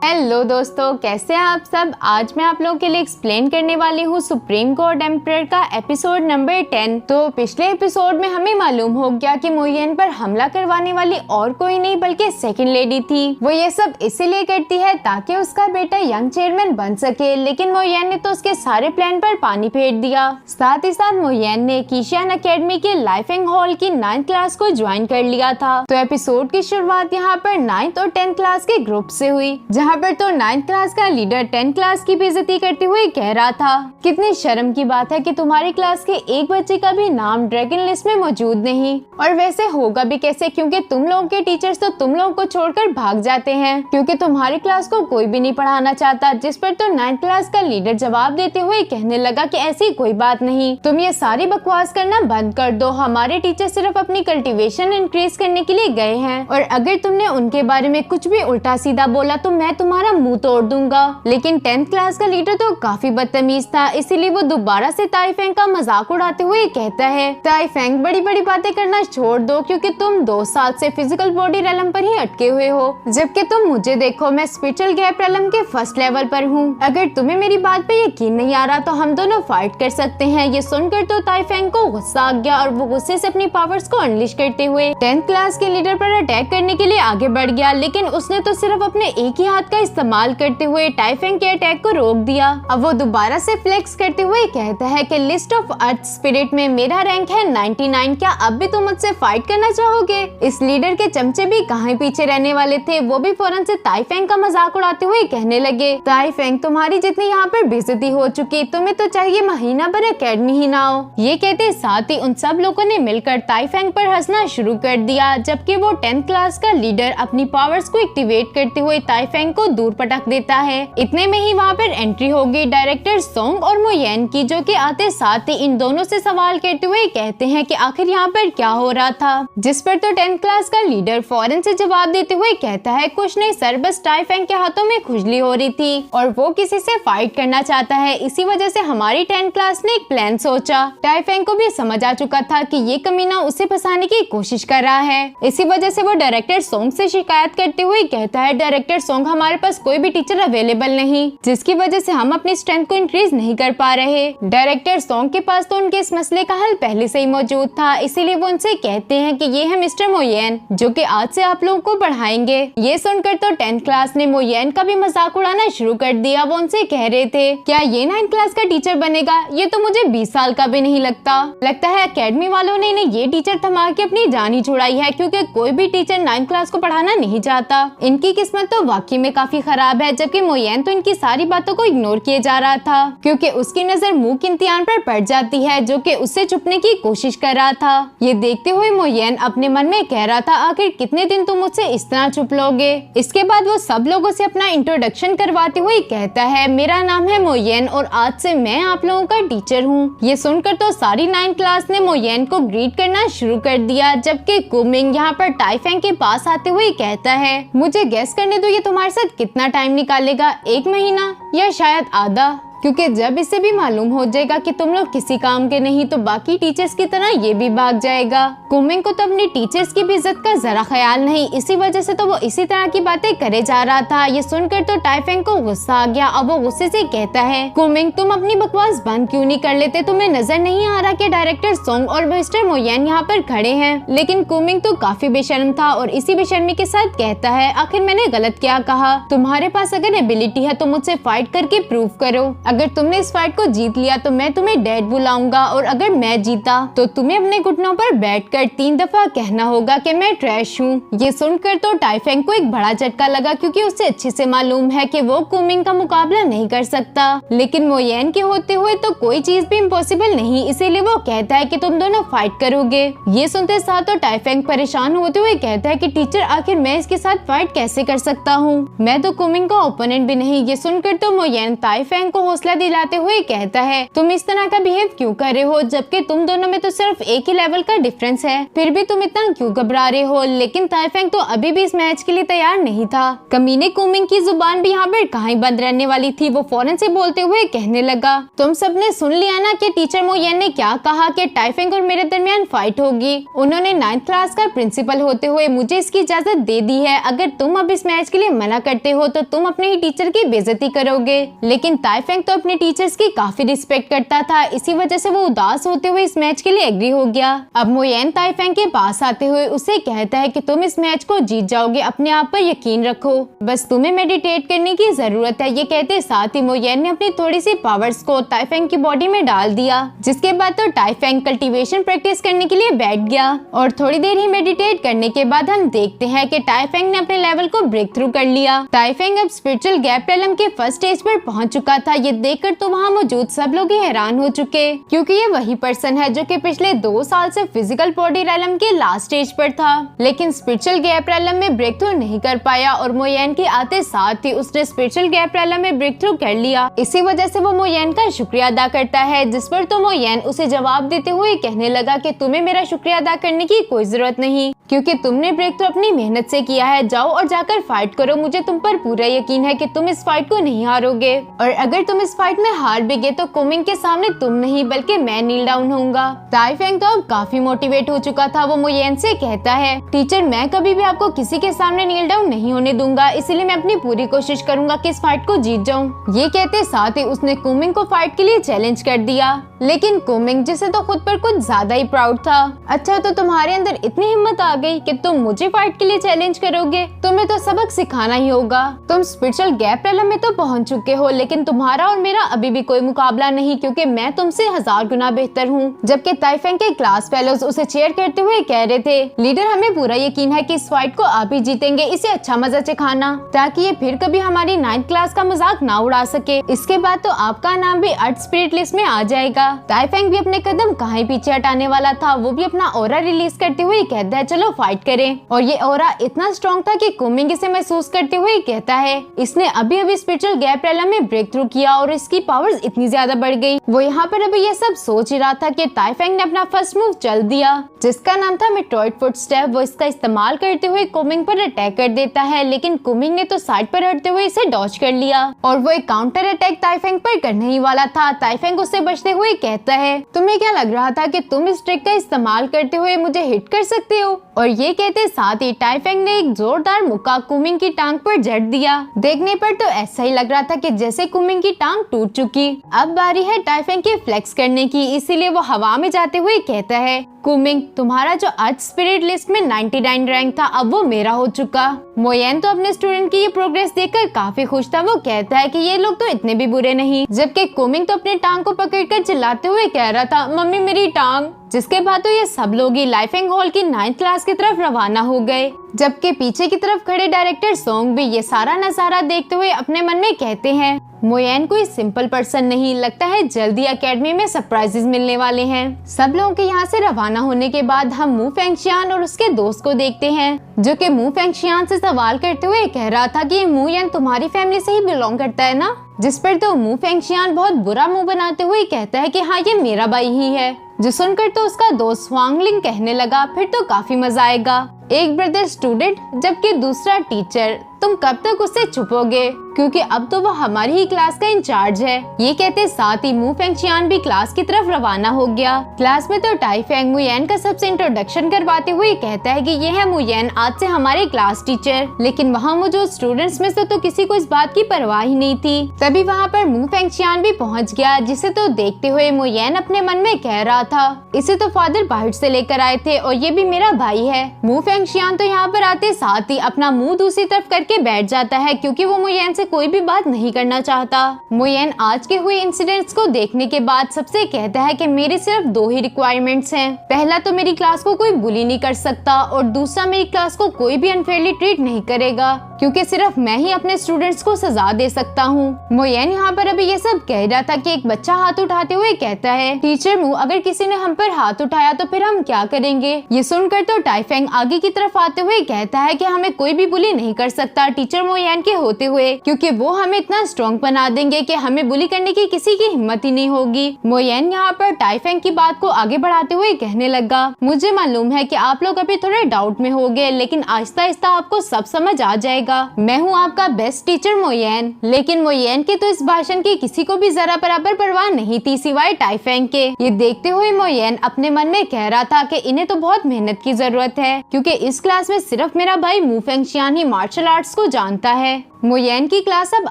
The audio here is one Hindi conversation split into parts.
हेलो दोस्तों, कैसे हैं आप सब। आज मैं आप लोगों के लिए एक्सप्लेन करने वाली हूँ सुप्रीम कोर्ट एम्परर का एपिसोड नंबर 10। तो पिछले एपिसोड में हमें मालूम हो गया कि मोयेन पर हमला करवाने वाली और कोई नहीं बल्कि सेकंड लेडी थी। वो ये सब इसीलिए करती है ताकि उसका बेटा यंग चेयरमैन बन सके, लेकिन मोयेन ने तो उसके सारे प्लान पर पानी फेर दिया। साथ ही साथ मोयेन ने कीशियान अकेडमी के लाइफिंग हॉल की 9th क्लास को ज्वाइन कर लिया था। तो एपिसोड की शुरुआत यहाँ पर 9th और 10th क्लास के ग्रुप से हुई, जहाँ पर तो 9th क्लास का लीडर 10th क्लास की बेइज्जती करते हुए कह रहा था, कितनी शर्म की बात है कि तुम्हारी क्लास के एक बच्चे का भी नाम ड्रैगन लिस्ट में मौजूद नहीं। और वैसे होगा भी कैसे, क्योंकि तुम लोगों के टीचर्स तो तुम लोगों को छोड़कर भाग जाते हैं, क्योंकि तुम्हारी क्लास को कोई भी नहीं पढ़ाना चाहता। जिस पर तो 9th क्लास का लीडर जवाब देते हुए कहने लगा कि ऐसी कोई बात नहीं, तुम ये सारी बकवास करना बंद कर दो। हमारे टीचर सिर्फ अपनी कल्टीवेशन इंक्रीज करने के लिए गए हैं, और अगर तुमने उनके बारे में कुछ भी उल्टा सीधा बोला तो मैं तुम्हारा मुंह तोड़ दूंगा। लेकिन 10th क्लास का लीडर तो काफी बदतमीज था, इसीलिए वो दोबारा से ताइफेंग का मजाक उड़ाते हुए कहता है, ताइफेंग बड़ी बड़ी बातें करना छोड़ दो, क्योंकि तुम 2 साल से फिजिकल बॉडी रेलम पर ही अटके हुए हो, जबकि तुम मुझे देखो, मैं स्पिरिचुअल गैप रेलम के फर्स्ट लेवल पर हूँ। अगर तुम्हें मेरी बात पे यकीन नहीं आ रहा तो हम दोनों फाइट कर सकते हैं। ये सुनकर तो ताइफेंग को गुस्सा आ गया और वो गुस्से से अपनी पावर्स को अनलिश करते हुए 10th क्लास के लीडर पर अटैक करने के लिए आगे बढ़ गया, लेकिन उसने तो सिर्फ अपने एक ही हाथ का इस्तेमाल करते हुए ताइफेंग के अटैक को रोक दिया। अब वो दोबारा से फ्लेक्स करते हुए कहता है कि लिस्ट ऑफ अर्थ स्पिरिट में मेरा रैंक है 99। क्या अब भी तुम मुझसे फाइट करना चाहोगे। इस लीडर के चमचे भी कहाँ पीछे रहने वाले थे, वो भी फौरन से ताइफेंग का मजाक उड़ाते हुए कहने लगे, ताइफेंग तुम्हारी जितनी यहाँ पर बेइज्जती हो चुकी, तुम्हें तो चाहिए महीना भर अकेडमी ही ना हो। ये कहते साथ ही उन सब लोगों ने मिलकर ताइफेंग पर हंसना शुरू कर दिया, जबकि वो 10th क्लास का लीडर अपनी पावर्स को एक्टिवेट करते हुए ताइफेंग को दूर पटक देता है। इतने में ही वहाँ पर एंट्री होगी डायरेक्टर सोंग और मोयेन की, जो कि आते साथ ही इन दोनों से सवाल करते हुए कहते हैं कि आखिर यहाँ पर क्या हो रहा था। जिस पर तो 10th क्लास का लीडर फौरन से जवाब देते हुए कहता है, कुछ नहीं सर, बस ताइफेंग के हाथों में खुजली हो रही थी और वो किसी से फाइट करना चाहता है, इसी वजह से हमारी 10th क्लास ने एक प्लान सोचा। ताइफेंग को भी समझ आ चुका था कि ये कमीना उसे फंसाने की कोशिश कर रहा है, इसी वजह से वो डायरेक्टर सोंग से शिकायत करते हुए कहता है, डायरेक्टर सोंग हमारे पास कोई भी टीचर अवेलेबल नहीं, जिसकी वजह से हम अपनी स्ट्रेंथ को इंक्रीज नहीं कर पा रहे। डायरेक्टर सोंग के पास तो उनके इस मसले का हल पहले से ही मौजूद था, इसीलिए वो उनसे कहते हैं कि ये है मिस्टर मोयेन, जो कि आज से आप लोगों को पढ़ाएंगे। ये सुनकर तो 10th क्लास ने मोयेन का भी मजाक उड़ाना शुरू कर दिया। वो उनसे कह रहे थे, क्या ये 9th क्लास का टीचर बनेगा, ये तो मुझे 20 साल का भी नहीं लगता है अकेडमी वालों ने इन्हें ये टीचर थमा के अपनी जान ही छुड़ाई है, क्योंकि कोई भी टीचर 9th क्लास को पढ़ाना नहीं चाहता। इनकी किस्मत तो वाकई में काफी खराब है। जबकि मोयेन तो इनकी सारी बातों को इग्नोर किए जा रहा था, क्योंकि उसकी नजर मुंह के इम्तिहान पर पड़ जाती है, जो कि उससे छुपने की कोशिश कर रहा था। ये देखते हुए मोयेन अपने मन में कह रहा था, आखिर कितने दिन तुम मुझसे इस तरह छुप लोगे। इसके बाद वो सब लोगों से अपना इंट्रोडक्शन करवाते हुए कहता है, मेरा नाम है मोयेन और आज से मैं आप लोगों का टीचर हूँ। ये सुनकर तो सारी 9th क्लास ने मोयेन को ग्रीट करना शुरू कर दिया, जबकि कुमिंग यहाँ पर ताइफेंग के पास आते हुए कहता है, मुझे गेस करने दो, ये तुम्हारे साथ कितना टाइम निकालेगा, 1 महीना या शायद आधा, क्योंकि जब इसे भी मालूम हो जाएगा कि तुम लोग किसी काम के नहीं तो बाकी टीचर्स की तरह ये भी भाग जाएगा। कुमिंग को तो अपनी टीचर्स की भी इज्जत का जरा ख्याल नहीं, इसी वजह से तो वो इसी तरह की बातें करे जा रहा था। ये सुनकर तो ताइफेंग को गुस्सा आ गया। अब वो गुस्से से कहता है, कुमिंग तुम अपनी बकवास बंद क्यों नहीं कर लेते, तुम्हें नजर नहीं आ रहा कि डायरेक्टर सोंग और मिस्टर मोयेन यहाँ पर खड़े हैं। लेकिन कुमिंग तो काफी बेशर्म था और इसी बेशर्मी के साथ कहता है, आखिर मैंने गलत क्या कहा, तुम्हारे पास अगर एबिलिटी है तो मुझसे फाइट करके प्रूव करो। अगर तुमने इस फाइट को जीत लिया तो मैं तुम्हें डैड बुलाऊंगा, और अगर मैं जीता तो तुम्हें अपने घुटनों पर बैठकर 3 दफा कहना होगा कि मैं ट्रैश हूँ। ये सुनकर तो ताइफेंग को एक बड़ा झटका लगा, क्योंकि उसे अच्छे से मालूम है कि वो कुमिंग का मुकाबला नहीं कर सकता। लेकिन मोयेन के होते हुए तो कोई चीज भी इम्पॉसिबल नहीं, इसीलिए वो कहता है कि तुम दोनों फाइट करोगे। ये सुनते साथ तो ताइफेंग परेशान होते हुए कहता है कि टीचर आखिर मैं इसके साथ फाइट कैसे कर सकता हूँ, मैं तो कुमिंग का ओपोनेंट भी नहीं। ये सुनकर तो मोयेन ताइफेंग को हौसला दिलाते हुए कहता है, तुम इस तरह का बिहेव क्यों कर रहे हो, जबकि तुम दोनों में तो सिर्फ एक ही लेवल का डिफरेंस है, फिर भी तुम इतना क्यों घबरा रहे हो। लेकिन ताइफेंग तो अभी भी इस मैच के लिए तैयार नहीं था। कमीने कुमिंग की जुबान भी यहाँ पर कहाँ ही बंद रहने वाली थी। वो फौरन से बोलते हुए कहने लगा, तुम सबने सुन लिया ना कि टीचर मो येन ने क्या कहा कि ताइफेंग और मेरे दरमियान फाइट होगी। उन्होंने 9th क्लास का प्रिंसिपल होते हुए मुझे इसकी इजाजत दे दी है। अगर तुम अब इस मैच के लिए मना करते हो तो तुम अपने ही टीचर की बेइज्जती करोगे। लेकिन ताइफेंग तो अपने टीचर्स की काफी रिस्पेक्ट करता था, इसी वजह से वो उदास होते हुए इस मैच के लिए एग्री हो गया। अब मो येन ताइफेंग के पास आते हुए उसे कहता है कि तुम इस मैच को जीत जाओगे, अपने आप पर यकीन रखो, बस तुम्हें मेडिटेट करने की जरूरत है। ये कहते साथ ही मो येन ने अपनी थोड़ी सी पावर्स को ताइफेंग की बॉडी में डाल दिया, जिसके बाद तो ताइफेंग कल्टीवेशन प्रैक्टिस करने के लिए बैठ गया। और थोड़ी देर ही मेडिटेट करने के बाद हम देखते हैं कि ताइफेंग ने अपने लेवल को ब्रेक थ्रू कर लिया। ताइफेंग अब स्पिरिचुअल गैप रेलम के फर्स्ट स्टेज पर पहुंच चुका था। ये देखकर तो वहाँ मौजूद सब लोग ही हैरान हो चुके, क्योंकि ये वही पर्सन है जो कि पिछले 2 साल से फिजिकल बॉडी रेलम के लास्ट स्टेज पर था, लेकिन स्पिरिचुअल गैप रेलम में ब्रेक थ्रू नहीं कर पाया। और मो येन के आते साथ ही उसने स्पिरिचुअल गैप रेलम में ब्रेक थ्रू कर लिया। इसी वजह से वो मो येन का शुक्रिया अदा करता है, जिस पर तो मो येन उसे जवाब देते हुए कहने लगा कि तुम्हें मेरा शुक्रिया अदा करने की कोई जरूरत नहीं, क्योंकि तुमने ब्रेक थ्रू अपनी मेहनत से किया है। जाओ और जाकर फाइट करो, मुझे तुम पर पूरा यकीन है कि तुम इस फाइट को नहीं हारोगे, और अगर तुम इस फाइट में हार भी गए तो कुमिंग के सामने तुम नहीं बल्कि मैं नील डाउन होऊंगा। ताइफेंग तो अब काफी मोटिवेट हो चुका था। वो मो येन से कहता है, टीचर मैं कभी भी आपको किसी के सामने नील डाउन नहीं होने दूंगा, इसलिए मैं अपनी पूरी कोशिश करूंगा कि इस फाइट को जीत जाऊं। ये कहते साथ ही उसने कुमिंग को फाइट के लिए चैलेंज कर दिया, लेकिन कुमिंग जिसे तो खुद पर कुछ ज्यादा ही प्राउड था। अच्छा तो तुम्हारे अंदर इतनी हिम्मत आ गई कि तुम मुझे फाइट के लिए चैलेंज करोगे, तुम्हें तो सबक सिखाना ही होगा। तुम स्पिरिचुअल गैप रेलम में तो पहुंच चुके हो, लेकिन तुम्हारा और मेरा अभी भी कोई मुकाबला नहीं, क्योंकि मैं तुमसे 1000 गुना बेहतर हूँ। जबकि ताइफेंग के क्लास फेलोज उसे चेयर करते हुए कह रहे थे, लीडर हमें पूरा यकीन है कि इस फाइट को आप ही जीतेंगे, इसे अच्छा मजा सिखाना ताकि ये फिर कभी हमारी 9th क्लास का मजाक ना उड़ा सके। इसके बाद तो आपका नाम भी अर्थ स्पिरिट लिस्ट में आ जाएगा। ताइफेंग भी अपने कदम कहीं पीछे हटाने वाला था। वो भी अपना ऑरा रिलीज करते हुए कहता है, चलो फाइट करें। और ये ऑरा इतना स्ट्रॉन्ग था कि कुमिंग इसे महसूस करते हुए कहता है, इसने अभी अभी स्पिरिचुअल गैप रेलम में ब्रेक थ्रू किया और इसकी पावर्स इतनी ज्यादा बढ़ गई। वो यहाँ पर अभी ये सब सोच ही रहा था कि ताइफेंग ने अपना फर्स्ट मूव चल दिया, जिसका नाम था मेट्रॉइड फुटस्टेप। वो इसका इस्तेमाल करते हुए कुमिंग पर अटैक कर देता है, लेकिन कुमिंग ने तो साइड पर हटते हुए इसे डॉज कर लिया और वो एक काउंटर अटैक ताइफेंग पर करने ही वाला था। ताइफेंग उससे बचते हुए कहता है, तुम्हें क्या लग रहा था कि तुम इस ट्रिक का इस्तेमाल करते हुए मुझे हिट कर सकते हो? और ये कहते साथ ही ताइफेंग ने एक जोरदार मुक्का कुमिंग की टांग पर जड़ दिया। देखने पर तो ऐसा ही लग रहा था कि जैसे कुमिंग की टांग टूट चुकी। अब बारी है ताइफेंग की फ्लेक्स करने की, इसीलिए वो हवा में जाते हुए कहता है, कुमिंग तुम्हारा जो अर्थ स्पिरिट लिस्ट में 99 रैंक था अब वो मेरा हो चुका। मो येन तो अपने स्टूडेंट की ये प्रोग्रेस देखकर काफी खुश था। वो कहता है कि ये लोग तो इतने भी बुरे नहीं, जबकि कुमिंग तो अपनी टांग को पकड़कर चिल्लाते हुए कह रहा था, मम्मी मेरी टांग। जिसके बाद तो ये सब लोग ही लाइफिंग हॉल की 9th क्लास की तरफ रवाना हो गए, जबकि पीछे की तरफ खड़े डायरेक्टर सोंग भी ये सारा नजारा देखते हुए अपने मन में कहते हैं, मो येन कोई सिंपल पर्सन नहीं, लगता है जल्दी एकेडमी में सरप्राइजेस मिलने वाले हैं। सब लोगों के यहाँ से रवाना होने के बाद हम मू फेंगशियान और उसके दोस्त को देखते हैं, जो कि मू फेंगशियान से सवाल करते हुए कह रहा था कि मू येन तुम्हारी फैमिली से ही बिलोंग करता है ना? जिस पर तो मू फेंगशियान बहुत बुरा मुंह बनाते हुए कहता है कि हाँ ये मेरा भाई ही है। जो सुनकर तो उसका दोस्त स्वांगलिंग कहने लगा, फिर तो काफी मजा आएगा। एक ब्रदर स्टूडेंट जबकि दूसरा टीचर, तुम कब तक उससे छुपोगे, क्योंकि अब तो वो हमारी ही क्लास का इंचार्ज है। ये कहते साथ ही मू फेंगशियान भी क्लास की तरफ रवाना हो गया। क्लास में तो ताइफेंग मू येन का सबसे इंट्रोडक्शन करवाते हुए कहता है कि ये है मू येन, आज से हमारे क्लास टीचर। लेकिन वहाँ मौजूद स्टूडेंट्स में से तो किसी को इस बात की परवाह ही नहीं थी। तभी वहाँ पर मू फेंगशियान भी पहुँच गया, जिसे तो देखते हुए मू येन अपने मन में कह रहा था, इसे तो फादर बाहर से लेकर आए थे और ये भी मेरा भाई है। मू फेंगशियान तो यहाँ पर आते साथ ही अपना मुंह दूसरी तरफ करके बैठ जाता है, क्योंकि वो मू येन से कोई भी बात नहीं करना चाहता। मू येन आज के हुए इंसिडेंट्स को देखने के बाद सबसे कहता है कि मेरी सिर्फ 2 ही रिक्वायरमेंट्स हैं। पहला तो मेरी क्लास को कोई बुली नहीं कर सकता और दूसरा मेरी क्लास को कोई भी अनफेयरली ट्रीट नहीं करेगा, क्योंकि सिर्फ मैं ही अपने स्टूडेंट्स को सजा दे सकता हूँ। मू येन यहाँ पर अभी ये सब कह रहा था कि एक बच्चा हाथ उठाते हुए कहता है, टीचर मू, अगर किसी ने हम पर हाथ उठाया तो फिर हम क्या करेंगे? ये सुनकर तो ताइफेंग आगे की तरफ आते हुए कहता है कि हमें कोई भी बुली नहीं कर सकता, था टीचर मोयन के होते हुए, क्योंकि वो हमें इतना स्ट्रॉन्ग बना देंगे कि हमें बुली करने की किसी की हिम्मत ही नहीं होगी। मोयन यहाँ पर टाइफेंग की बात को आगे बढ़ाते हुए कहने लगा, मुझे मालूम है कि आप लोग अभी थोड़े डाउट में होंगे, लेकिन आहिस्ता आहिस्ता आपको सब समझ आ जाएगा। मैं हूँ आपका बेस्ट टीचर मोयन। लेकिन मोयन के तो इस भाषण की किसी को भी जरा बराबर परवाह नहीं थी सिवाय टाइफेंग के। ये देखते हुए मोयन अपने मन में कह रहा था कि इन्हें तो बहुत मेहनत की जरूरत है, क्योंकि इस क्लास में सिर्फ मेरा भाई मू फेंगशियान ही मार्शल आर्ट्स को जानता है। मोयन की क्लास अब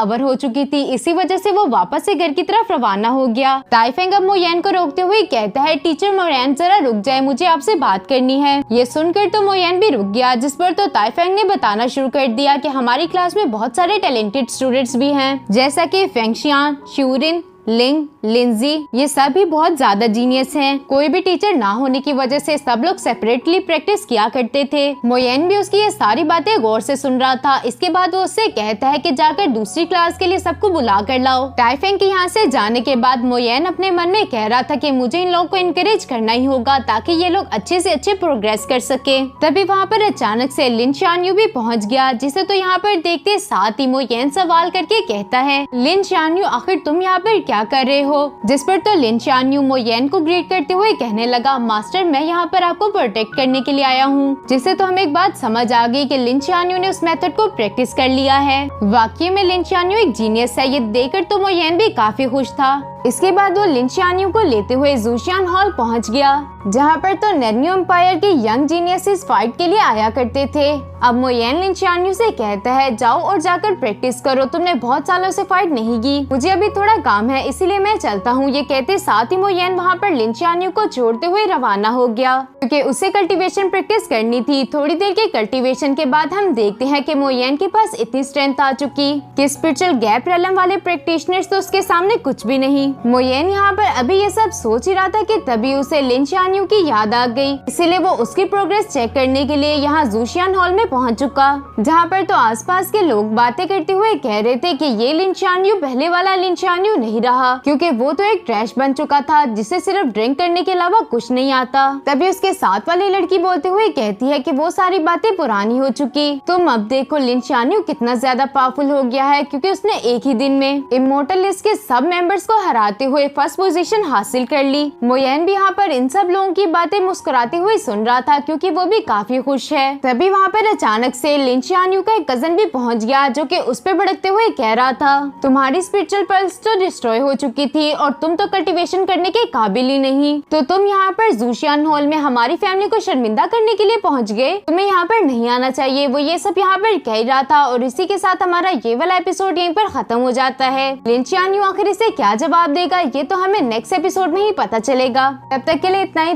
ओवर हो चुकी थी, इसी वजह से वो वापस से घर की तरफ रवाना हो गया। टाइफेंग अब मोयन को रोकते हुए कहता है, टीचर मोयन जरा रुक जाए, मुझे आपसे बात करनी है। ये सुनकर तो मोयन भी रुक गया, जिस पर तो टाइफेंग ने बताना शुरू कर दिया कि हमारी क्लास में बहुत सारे टैलेंटेड स्टूडेंट्स भी हैं, जैसा कि फेंगशियान, श्यूरिन, लिंग, लिंजी, ये सभी बहुत ज्यादा जीनियस हैं। कोई भी टीचर ना होने की वजह से सब लोग सेपरेटली प्रैक्टिस किया करते थे। मोयन भी उसकी ये सारी बातें गौर से सुन रहा था। इसके बाद वो उससे कहता है कि जाकर दूसरी क्लास के लिए सबको बुला कर लाओ। टाइफेंग के यहाँ से जाने के बाद मोयन अपने मन में कह रहा था कि मुझे इन लोगों को इनकरेज करना ही होगा ताकि ये लोग अच्छे से अच्छे प्रोग्रेस कर सके। तभी वहाँ पर अचानक से लिन शानयू भी पहुँच गया, जिसे तो यहाँ पर देखते साथ ही मोयन सवाल करके कहता है, लिन शानयू आखिर तुम यहाँ पर क्या कर रहे हो? जिस पर तो लिन शानयू मोयन को ग्रीट करते हुए कहने लगा, मास्टर मैं यहाँ पर आपको प्रोटेक्ट करने के लिए आया हूँ। जिससे तो हमें एक बात समझ आ गई कि लिन शानयू ने उस मेथड को प्रैक्टिस कर लिया है। वाकई में लिन शानयू एक जीनियस है। ये देखकर तो मोयन भी काफी खुश था। इसके बाद वो लिन शानयू को लेते हुए जूशियान हॉल पहुंच गया, जहां पर तो नेन्यू एम्पायर के यंग जीनियसेस फाइट के लिए आया करते थे। अब मोयन लिन शानयू से कहता है, जाओ और जाकर प्रैक्टिस करो, तुमने बहुत सालों से फाइट नहीं की, मुझे अभी थोड़ा काम है इसीलिए मैं चलता हूँ। ये कहते साथ ही मोयन वहाँ पर लिन शानयू को छोड़ते हुए रवाना हो गया, क्योंकि उसे कल्टीवेशन प्रैक्टिस करनी थी। थोड़ी देर के कल्टीवेशन के बाद हम देखते हैं कि मोयन के पास इतनी स्ट्रेंथ आ चुकी कि स्पिरिचुअल गैप रेलम वाले प्रैक्टिशनर्स तो उसके सामने कुछ भी नहीं। मोयन यहाँ पर अभी ये सब सोच ही रहा था कि तभी उसे लिन शानयू की याद आ गई, इसीलिए वो उसकी प्रोग्रेस चेक करने के लिए यहाँ जूशियान हॉल में पहुँच चुका, जहाँ पर तो आसपास के लोग बातें करते हुए कह रहे थे कि ये लिन शानयू पहले वाला लिन शानयू नहीं रहा, क्योंकि वो तो एक ट्रैश बन चुका था जिसे सिर्फ ड्रिंक करने के अलावा कुछ नहीं आता। तभी उसके साथ वाली लड़की बोलते हुए कहती है कि वो सारी बातें पुरानी हो चुकी, तुम अब देखो लिन शानयू कितना ज्यादा पावरफुल हो गया है, क्योंकि उसने एक ही दिन में इमोर्टल लिस्ट के सब मेंबर्स को हराते हुए फर्स्ट पोजीशन हासिल कर ली। मोयन भी यहाँ पर इन सब लोगों की बातें मुस्कुराते हुए सुन रहा था, क्योंकि वो भी काफी खुश है। तभी वहाँ पर अचानक से लिन शानयू का एक कजन भी पहुँच गया, जो कि उस पर भड़कते हुए कह रहा था, तुम्हारी स्पिरिचुअल पल्स तो डिस्ट्रॉय हो चुकी थी और तुम तो कल्टीवेशन करने के काबिल ही नहीं, तो तुम यहाँ पर जूशियान हॉल में हमारी फैमिली को शर्मिंदा करने के लिए पहुँच गए, तुम्हें यहाँ पर नहीं आना चाहिए। वो ये सब यहाँ पर कह रहा था और इसी के साथ हमारा ये वाला एपिसोड यहीं पर खत्म हो जाता है। लिन शानयू आखिर इसे क्या जवाब देगा, ये तो हमें नेक्स्ट एपिसोड में ही पता चलेगा। तब तक के लिए इतना ही।